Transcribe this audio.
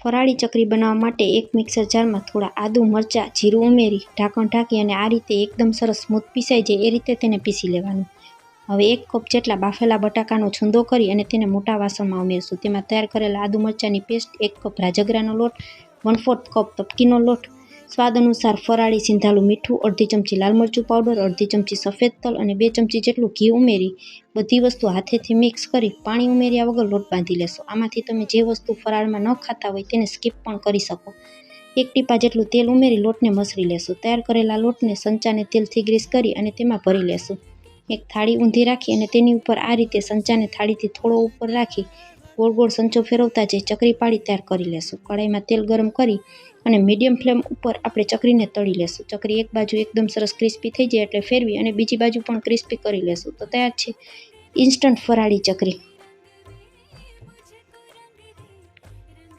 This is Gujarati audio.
ફરાળી ચકરી બનાવવા માટે એક મિક્સર જારમાં થોડા આદુ, મરચાં, જીરું ઉમેરી ઢાંકણ ઢાંકી અને આ રીતે એકદમ સરસ સ્મૂથ પીસાઈ જાય એ રીતે તેને પીસી લેવાનું. હવે 1 કપ જેટલા બાફેલા બટાકાનો છૂંદો કરી અને તેને મોટા વાસણમાં ઉમેરશું. તેમાં તૈયાર કરેલા આદુ મરચાંની પેસ્ટ, 1 કપ રાજગરાનો લોટ, 1/4 કપ તપકીનો લોટ, સ્વાદ અનુસાર ફરાળી સિંધાલું મીઠું, અડધી ચમચી લાલ મરચું પાવડર, અડધી ચમચી સફેદ તલ અને 2 ચમચી જેટલું ઘી ઉમેરી બધી વસ્તુ હાથેથી મિક્સ કરી પાણી ઉમેર્યા વગર લોટ બાંધી લેશો. આમાંથી તમે જે વસ્તુ ફરાળમાં ન ખાતા હોય તેને સ્કીપ પણ કરી શકો. 1 ટીપા જેટલું તેલ ઉમેરી લોટને મસળી લેશું. તૈયાર કરેલા લોટને સંચાને તેલથી ગ્રીસ કરી અને તેમાં ભરી લેશું. એક થાળી ઊંધી રાખી અને તેની ઉપર આ રીતે સંચાને થાળીથી થોડો ઉપર રાખી ગોળ ગોળ સંચો ફેરવતા જઈ ચકરી પાડી તૈયાર કરી લેશું. કઢાઈમાં તેલ ગરમ કરી અને મીડિયમ ફ્લેમ ઉપર આપણે ચકરીને તળી લેશું. ચકરી એક બાજુ એકદમ સરસ ક્રિસ્પી થઈ જાય એટલે ફેરવી અને બીજી બાજુ પણ ક્રિસ્પી કરી લેશું. તો તૈયાર છે ઇન્સ્ટન્ટ ફરાળી ચકરી.